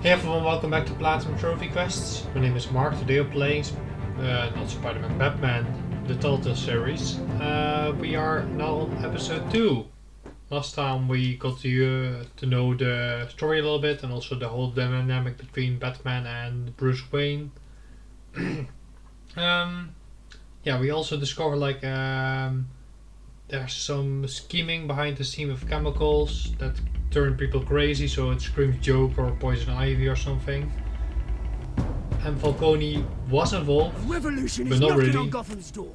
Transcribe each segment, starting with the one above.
Hey everyone, welcome back to Platinum Trophy Quests. My name is Mark. Today we're playing, not Spider-Man, Batman, the Telltale Series. We are now on episode 2. Last time we got to know the story a little bit and also the whole dynamic between Batman and Bruce Wayne. We also discovered there's some scheming behind the scene of chemicals that turn people crazy, so it screams Joker or Poison Ivy or something. And Falcone was involved, A revolution but is not knocking really. on Gotham's door.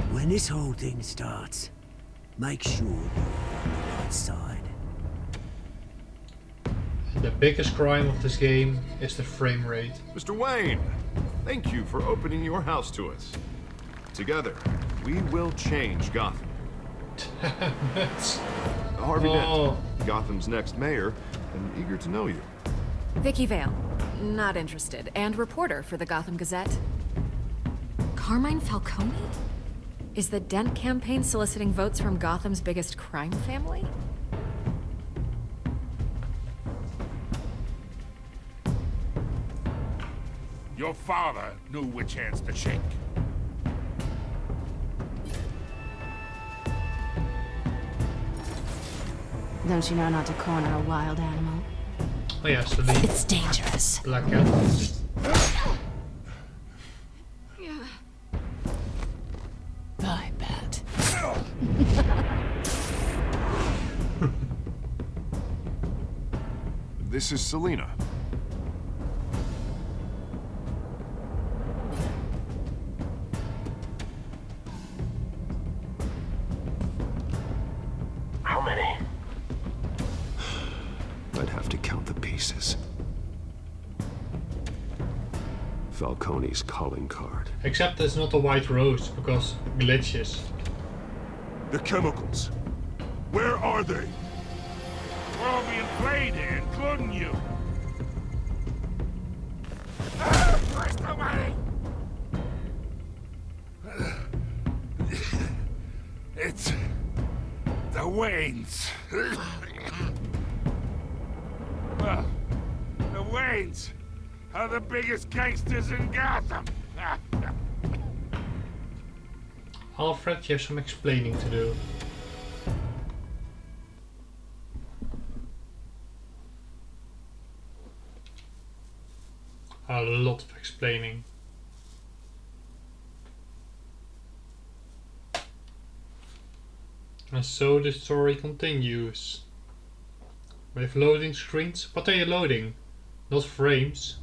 When this whole thing starts, make sure you're on the right side. The biggest crime of this game is the frame rate. Mr. Wayne, thank you for opening your house to us. Together, we will change Gotham. Harvey Dent, Gotham's next mayor, and eager to know you. Vicky Vale, not interested, and reporter for the Gotham Gazette. Carmine Falcone? Is the Dent campaign soliciting votes from Gotham's biggest crime family? Your father knew which hands to shake. Don't you know not to corner a wild animal? Oh yes, the It's dangerous. Black Cat. I bet. This is Selina. How many? I'd have to count the pieces. Falcone's calling card. Except it's not a white rose because glitches. The chemicals. Where are they? We're all being played here, including you. Where's the money? It's the Waynes. Well, the Waynes are the biggest gangsters in Gotham. Alfred, you have some explaining to do. A lot of explaining. And so the story continues. With loading screens. What are you loading? Not frames.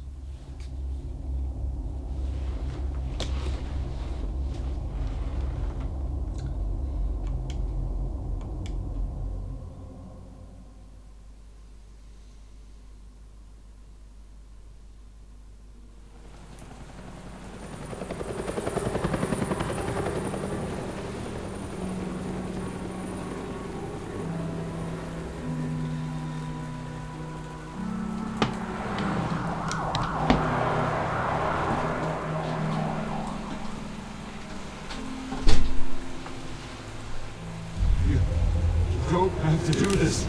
Don't have to do this.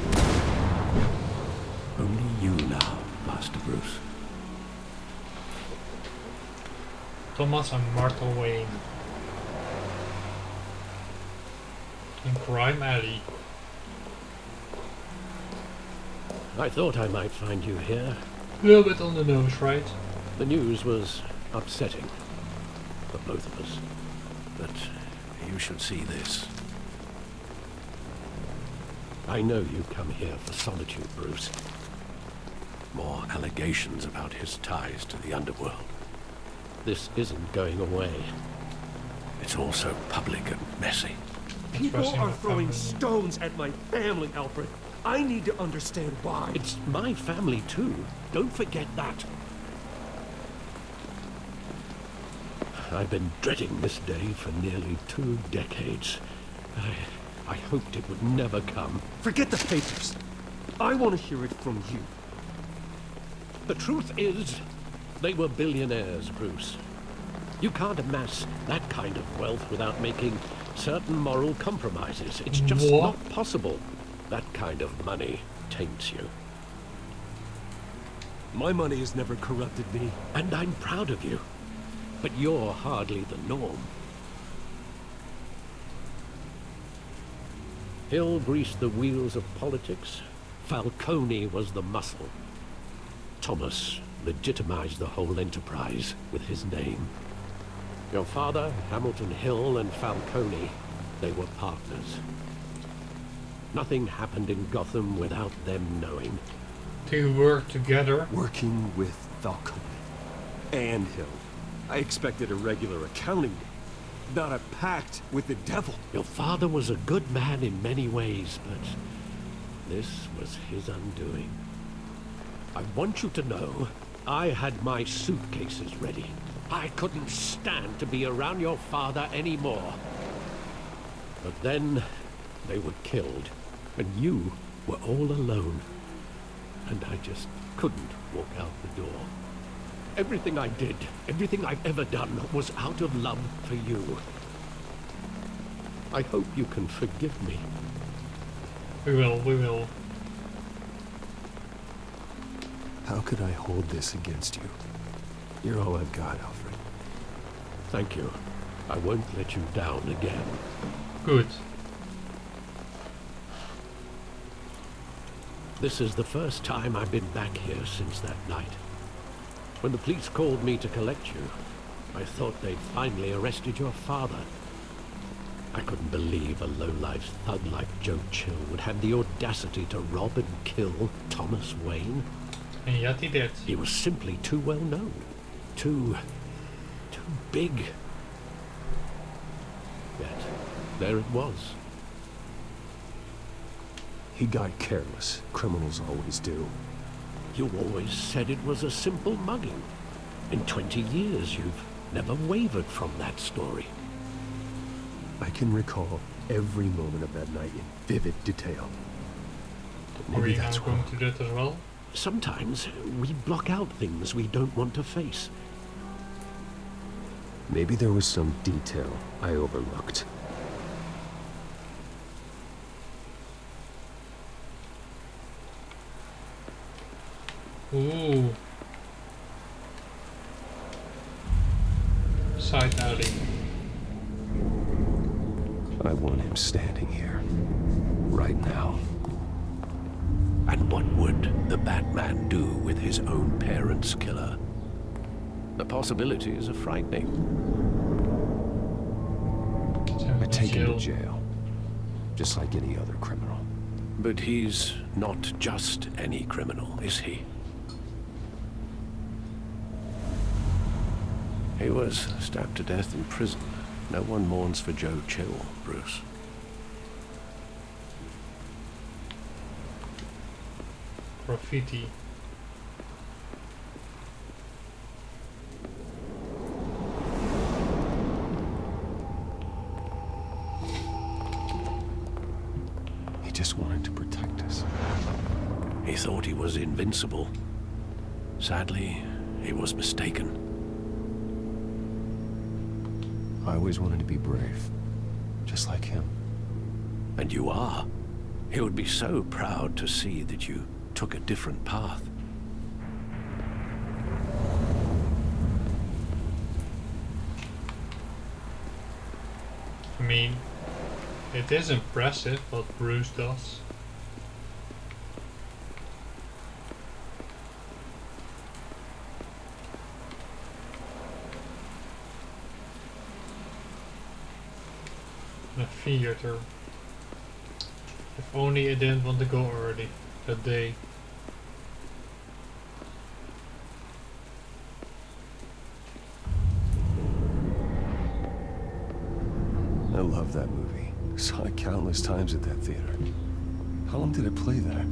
Only you now, Master Bruce. Thomas and Martha Wayne. In Crime Alley. I thought I might find you here. A little bit on the nose, right? The news was upsetting for both of us. But you should see this. I know you come here for solitude, Bruce. More allegations about his ties to the underworld. This isn't going away. It's all so public and messy. People Expressing are my throwing family. stones at my family, Alfred. I need to understand why. It's my family, too. Don't forget that. I've been dreading this day for nearly 2 decades. I hoped it would never come. Forget the papers. I want to hear it from you. The truth is, they were billionaires, Bruce. You can't amass that kind of wealth without making certain moral compromises. It's just What? not possible. That kind of money taints you. My money has never corrupted me. And I'm proud of you. But you're hardly the norm. Hill greased the wheels of politics. Falcone was the muscle. Thomas legitimized the whole enterprise with his name. Your father, Hamilton Hill, and Falcone, they were partners. Nothing happened in Gotham without them knowing. They work together. Working with Falcone and Hill. I expected a regular accounting, not a pact with the devil. Your father was a good man in many ways, but this was his undoing. I want you to know, I had my suitcases ready. I couldn't stand to be around your father anymore. But then, they were killed, and you were all alone. And I just couldn't walk out the door. Everything I did, everything I've ever done, was out of love for you. I hope you can forgive me. We will. How could I hold this against you? You're all I've got, Alfred. Thank you. I won't let you down again. Good. This is the first time I've been back here since that night. When the police called me to collect you, I thought they'd finally arrested your father. I couldn't believe a low-life thug like Joe Chill would have the audacity to rob and kill Thomas Wayne. And yet he did. He was simply too well known. Too big. Yet, there it was. He got careless. Criminals always do. You always said it was a simple mugging. In 20 years, you've never wavered from that story. I can recall every moment of that night in vivid detail. But Are maybe you that's going wrong. to do it as well? Sometimes we block out things we don't want to face. Maybe there was some detail I overlooked. Ooh. Side alley. I want him standing here. Right now. And what would the Batman do with his own parents' killer? The possibilities are frightening. I take him to jail. Just like any other criminal. But he's not just any criminal, is he? He was stabbed to death in prison. No one mourns for Joe Chill, Bruce. Graffiti. He just wanted to protect us. He thought he was invincible. Sadly, he was mistaken. I always wanted to be brave. Just like him. And you are. He would be so proud to see that you took a different path. I mean, it is impressive what Bruce does. The theater. If only I didn't want to go already that day. I love that movie. Saw it countless times at that theater. How long did it play there?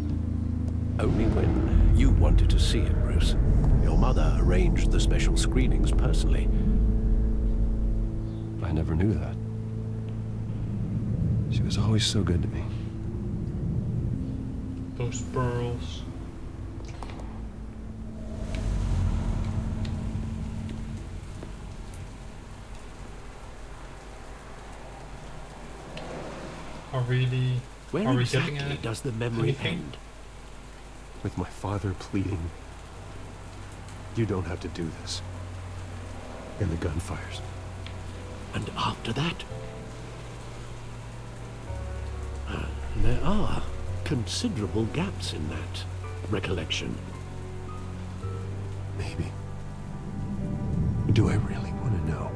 Only when you wanted to see it, Bruce. Your mother arranged the special screenings personally. I never knew that. She was always so good to me. Those pearls. Are we Where getting exactly at does the memory anything? end? With my father pleading, You don't have to do this. And the gun fires. And after that? There are considerable gaps in that recollection. Maybe. Do I really want to know?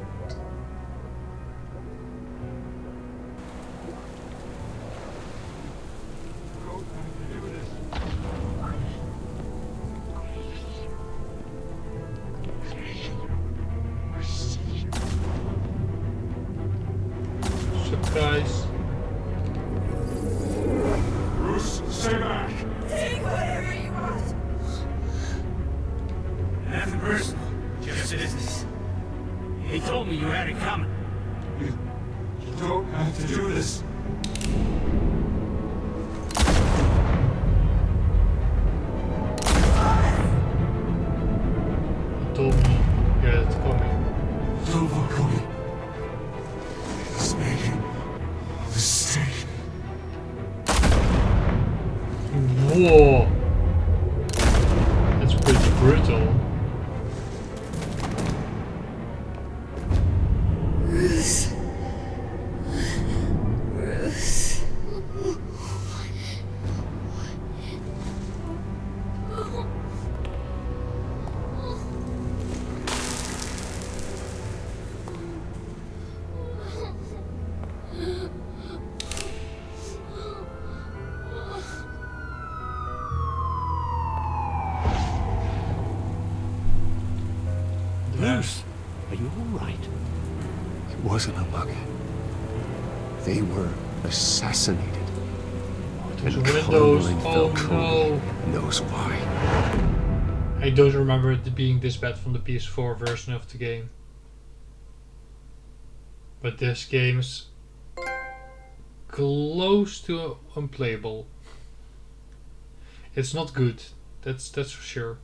Surprise. Bruce, stay back! Take whatever you want. Nothing personal, just business. He told me you had it coming. You don't have to do this. He told me you had it coming. Tell Falcone. He's making a mistake. Whoa! That's pretty brutal. Bruce. Bruce. Bruce, are you all right? It wasn't a mug. They were assassinated. Those And windows, Carmine oh Falcone no. knows why. I don't remember it being this bad from the PS4 version of the game. But this game is close to unplayable. It's not good, that's for sure.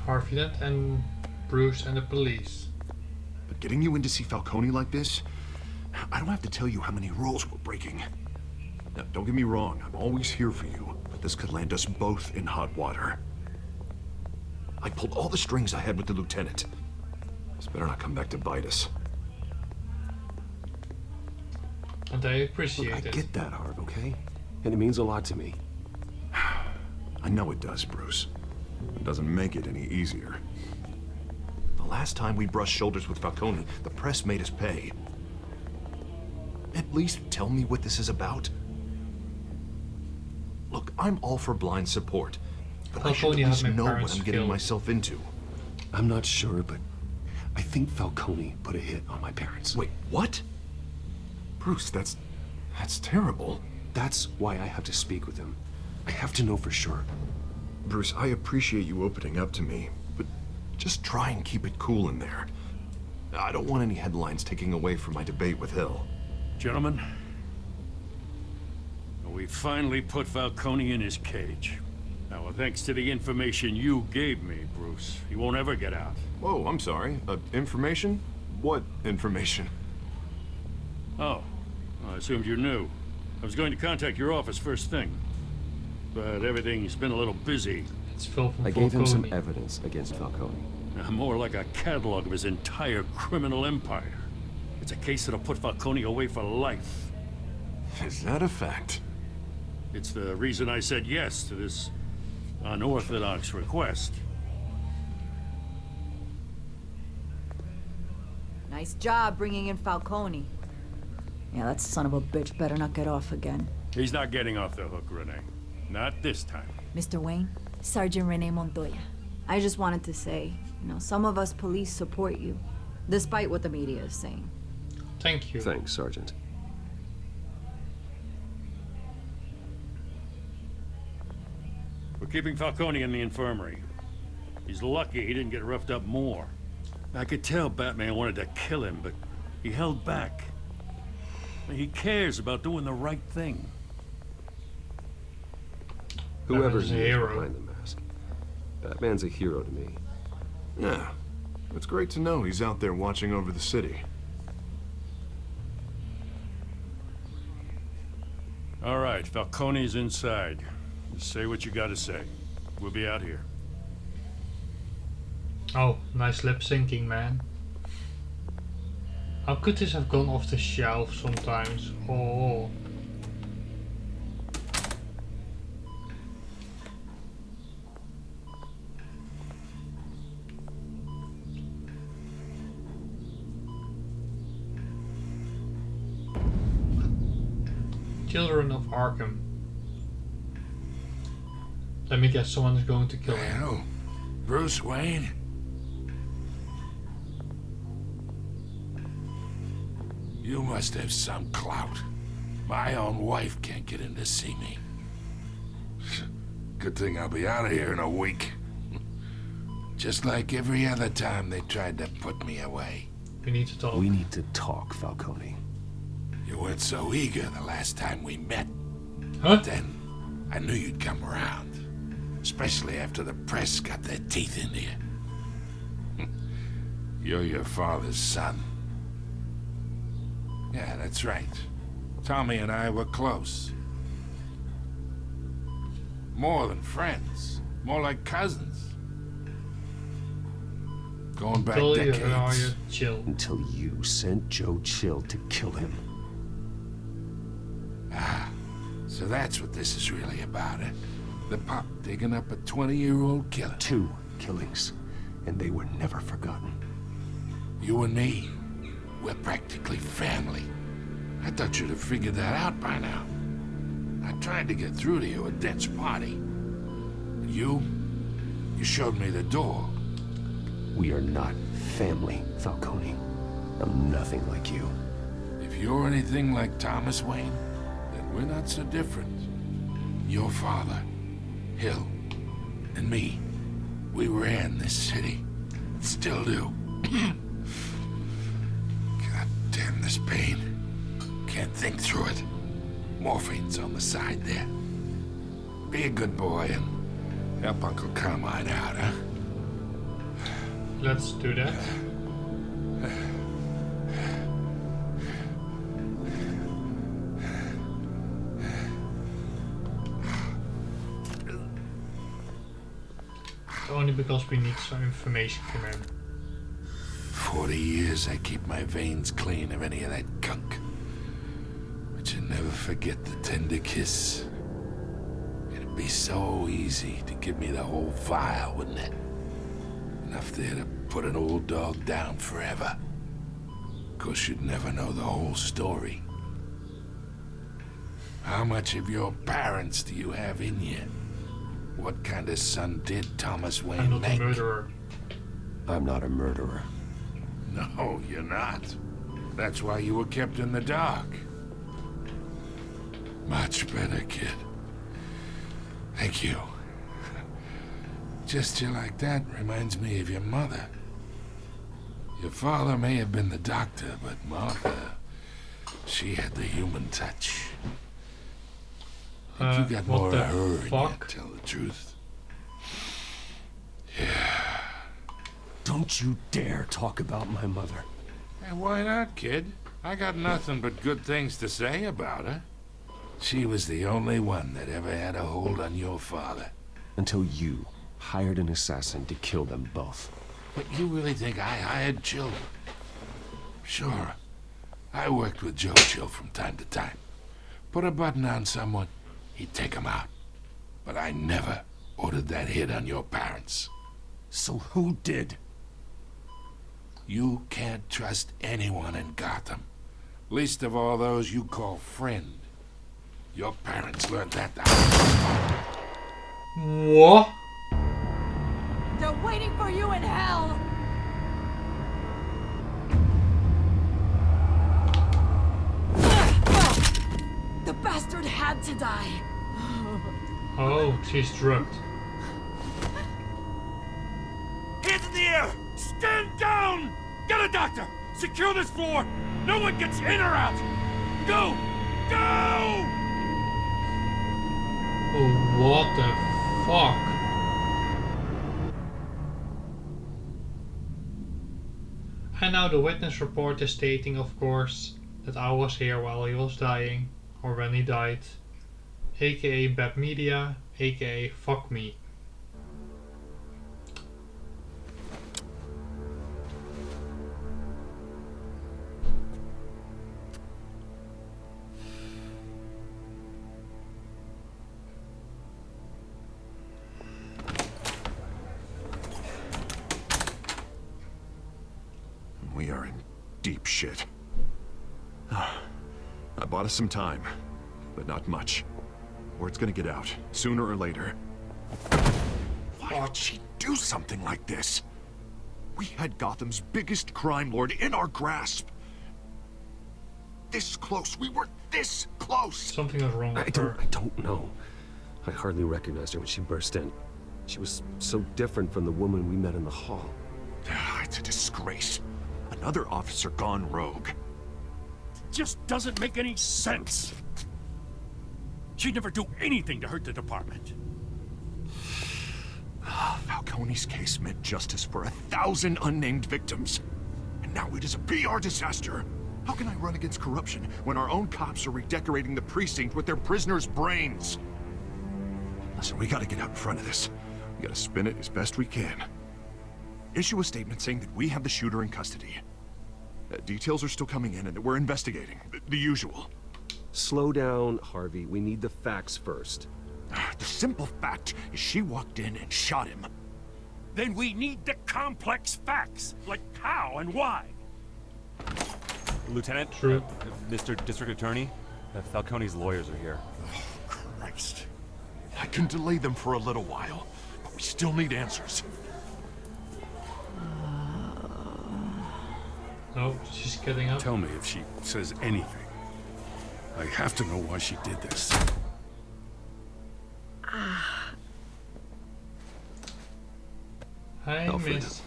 Harvey Dent and Bruce and the police. But getting you in to see Falcone like this, I don't have to tell you how many rules we're breaking. Now, don't get me wrong, I'm always here for you, but this could land us both in hot water. I pulled all the strings I had with the lieutenant. This better not come back to bite us. And I appreciate Look, I it. get that, Harv, okay? And it means a lot to me. I know it does, Bruce. It doesn't make it any easier. The last time we brushed shoulders with Falcone, the press made us pay. At least tell me what this is about. Look, I'm all for blind support, but I should Falcone at had least my know what parents I'm getting killed. myself into. I'm not sure, but I think Falcone put a hit on my parents. Wait, what? Bruce, that's terrible. That's why I have to speak with him. I have to know for sure. Bruce, I appreciate you opening up to me, but just try and keep it cool in there. I don't want any headlines taking away from my debate with Hill. Gentlemen, we finally put Falcone in his cage. Now, thanks to the information you gave me, Bruce, he won't ever get out. Whoa, I'm sorry. Information? What information? Oh, I assumed you knew. I was going to contact your office first thing, but everything's been a little busy. It's Phil from I gave him some Falcone. evidence against Falcone. More like a catalog of his entire criminal empire. It's a case that'll put Falcone away for life. Is that a fact? It's the reason I said yes to this unorthodox request. Nice job bringing in Falcone. Yeah, that son of a bitch better not get off again. He's not getting off the hook, Renee. Not this time. Mr. Wayne, Sergeant Renee Montoya. I just wanted to say, some of us police support you, despite what the media is saying. Thank you. Thanks, Sergeant. We're keeping Falcone in the infirmary. He's lucky he didn't get roughed up more. I could tell Batman wanted to kill him, but he held back. He cares about doing the right thing. Whoever Batman's a he is hero. behind the mask, Batman's a hero to me. Yeah, it's great to know he's out there watching over the city. All right, Falcone's inside. Just say what you gotta say. We'll be out here. Oh, nice lip syncing, man. How could this have gone off the shelf sometimes? Oh. Children of Arkham. Let me guess, someone is going to kill him. Well, Bruce Wayne? You must have some clout. My own wife can't get in to see me. Good thing I'll be out of here in a week. Just like every other time they tried to put me away. We need to talk. We need to talk, Falcone. You weren't so eager the last time we met. Huh? Then I knew you'd come around. Especially after the press got their teeth into you. You're your father's son. Yeah, that's right. Tommy and I were close. More than friends. More like cousins. Going back Until you decades. chill. Until you sent Joe Chill to kill him. Ah, so that's what this is really about, eh? The pup digging up a 20-year-old killer. 2 killings, and they were never forgotten. You and me, we're practically family. I thought you'd have figured that out by now. I tried to get through to you at Dent's party. But you showed me the door. We are not family, Falcone. I'm nothing like you. If you're anything like Thomas Wayne, then we're not so different. Your father, Hill, and me, we ran this city. Still do. God damn this pain. Can't think through it. Morphine's on the side there. Be a good boy and help Uncle Carmine out, huh? Let's do that. Only because we need some information from him. 40 years I keep my veins clean of any of that gunk. But you never forget the tender kiss. It'd be so easy to give me the whole vial, wouldn't it? Enough there to put an old dog down forever. Of course, you'd never know the whole story. How much of your parents do you have in you? What kind of son did Thomas Wayne I'm not make? a murderer. I'm not a murderer. No, you're not. That's why you were kept in the dark. Much better, kid. Thank you. Just you like that reminds me of your mother. Your father may have been the doctor, but Martha, she had the human touch. I think you got what more the of her in you, fuck? to tell the truth. Yeah. Don't you dare talk about my mother. And why not, kid? I got nothing but good things to say about her. She was the only one that ever had a hold on your father. Until you hired an assassin to kill them both. But you really think I hired Chill? Sure. I worked with Joe Chill from time to time. Put a button on someone, he'd take him out. But I never ordered that hit on your parents. So who did? You can't trust anyone in Gotham. Least of all those you call friend. Your parents learned that the What? They're waiting for you in hell! The bastard had to die. Oh, she's drugged. Hands in the air! Stand down! Get a doctor! Secure this floor! No one gets in or out! Go! Go! Oh, what the fuck? And now the witness report is stating, of course, that I was here while he was dying, or when he died, aka Bad Media, aka fuck me. We are in deep shit. I bought us some time, but not much. Word's gonna get out, sooner or later. Why would she do something like this? We had Gotham's biggest crime lord in our grasp. This close, we were this close! Something was wrong with her. I don't know. I hardly recognized her when she burst in. She was so different from the woman we met in the hall. It's a disgrace. Another officer gone rogue. Just doesn't make any sense. She'd never do anything to hurt the department. Falcone's case meant justice for 1,000 unnamed victims. And now it is a PR disaster. How can I run against corruption when our own cops are redecorating the precinct with their prisoners' brains? Listen, we gotta get out in front of this. We gotta spin it as best we can. Issue a statement saying that we have the shooter in custody. Details are still coming in and that we're investigating. The usual. Slow down, Harvey. We need the facts first. The simple fact is she walked in and shot him. Then we need the complex facts, like how and why. Lieutenant, True. Mr. District Attorney, Falcone's lawyers are here. Oh, Christ. I can delay them for a little while, but we still need answers. No, she's getting up. Tell me if she says anything. I have to know why she did this. Hi, Alfred, miss.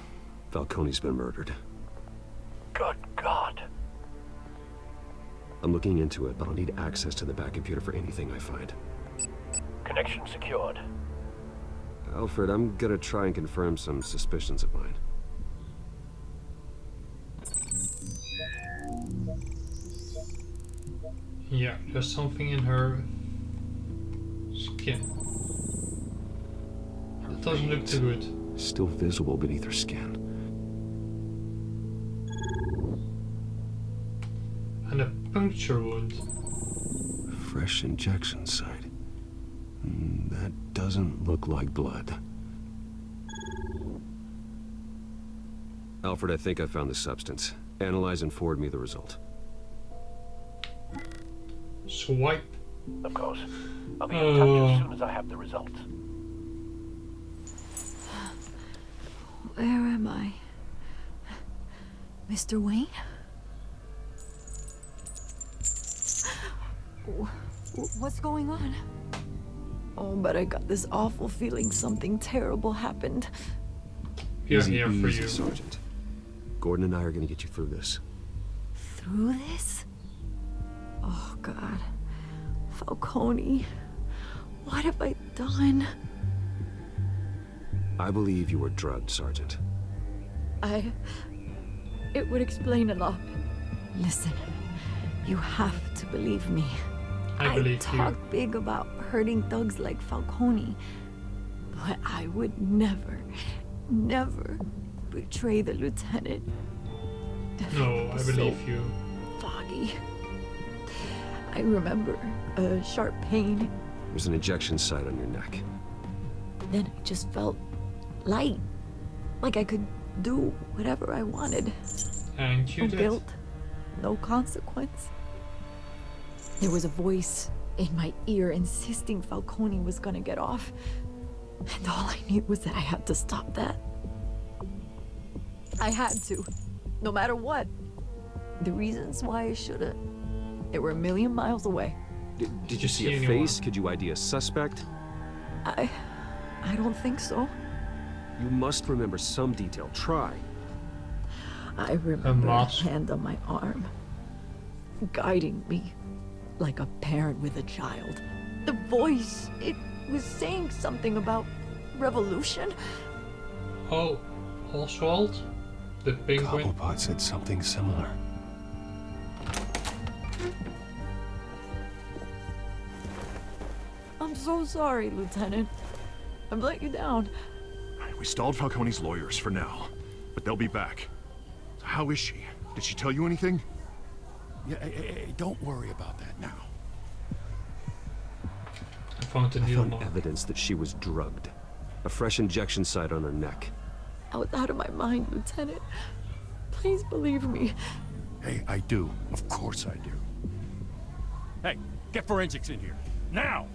Falcone's been murdered. Good God. I'm looking into it, but I'll need access to the back computer for anything I find. Connection secured. Alfred, I'm gonna try and confirm some suspicions of mine. Yeah, there's something in her skin. It doesn't look too good. Still visible beneath her skin. And a puncture wound. Fresh injection site. That doesn't look like blood. Alfred, I think I found the substance. Analyze and forward me the result. Swipe. Of course. I'll be in touch as soon as I have the results. Where am I? Mr. Wayne? What's going on? Oh, but I got this awful feeling something terrible happened. We're Easy, here for easy, you. Sergeant. Gordon and I are gonna get you through this. Through this? Oh, God. Falcone. What have I done? I believe you were drugged, Sergeant. It would explain a lot. Listen, you have to believe me. I believe talk big about hurting thugs like Falcone, but I would never, never betray the lieutenant. you. No, I believe you. Foggy. I remember a sharp pain. There's an injection site on your neck. Then it just felt light, like I could do whatever I wanted. And you No did. guilt, no consequence. There was a voice in my ear insisting Falcone was gonna get off. And all I knew was that I had to stop that. I had to, no matter what. The reasons why I should've, they were a million miles away. Did you see a anyone? face? Could you ID a suspect? I don't think so. You must remember some detail. Try. I remember a mask. hand on my arm, guiding me like a parent with a child. The voice, it was saying something about revolution. Oh, Oswald? The penguin? Cobblepot said something similar. I'm so sorry, Lieutenant. I've let you down. We stalled Falcone's lawyers for now, but they'll be back. So how is she? Did she tell you anything? Yeah, hey, don't worry about that now. I found the I needle found mark. evidence that she was drugged. A fresh injection site on her neck. I was out of my mind, Lieutenant. Please believe me. Hey, I do. Of course I do. Hey, get forensics in here. Now!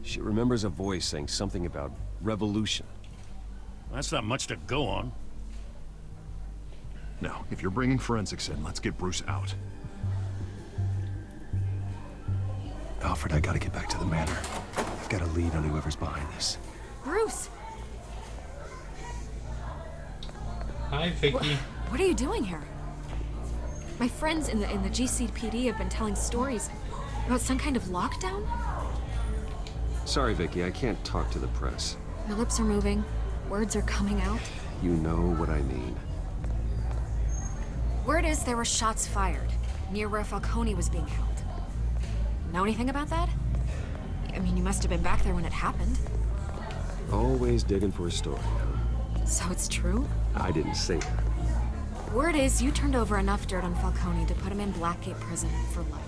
She remembers a voice saying something about revolution. That's not much to go on. Now, if you're bringing forensics in, let's get Bruce out. Alfred, I gotta get back to the manor. I've got a lead on whoever's behind this. Bruce! Hi, Vicky. What are you doing here? My friends in the GCPD have been telling stories about some kind of lockdown. Sorry, Vicky, I can't talk to the press. Your lips are moving. Words are coming out. You know what I mean. Word is there were shots fired near where Falcone was being held. Know anything about that? I mean, you must have been back there when it happened. Always digging for a story, huh? So it's true? I didn't say that. Word is you turned over enough dirt on Falcone to put him in Blackgate Prison for life.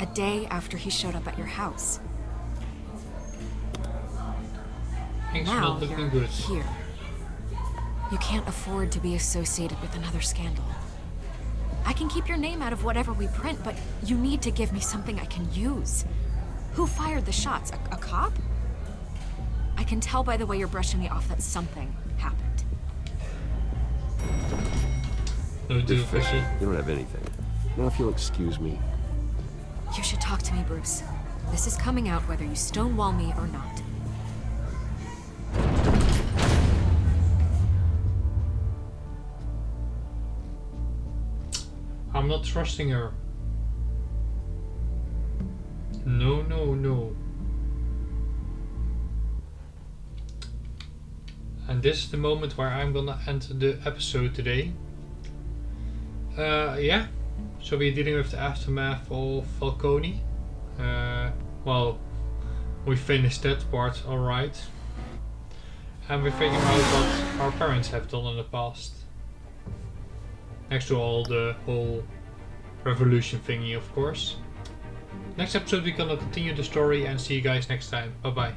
A day after he showed up at your house. Things Now not looking you're good. here. You can't afford to be associated with another scandal. I can keep your name out of whatever we print, but you need to give me something I can use. Who fired the shots? A cop? I can tell by the way you're brushing me off that something happened. No deal, You're fishy. Vicky. You don't have anything. Now, if you'll excuse me. You should talk to me, Bruce. This is coming out whether you stonewall me or not. I'm not trusting her. No, no, no. And this is the moment where I'm gonna end the episode today. Yeah. So we're dealing with the aftermath of Falcone. Well, we finished that part alright. And we're figuring out what our parents have done in the past. Next to all the whole revolution thingy, of course. Next episode we're gonna continue the story and see you guys next time. Bye bye.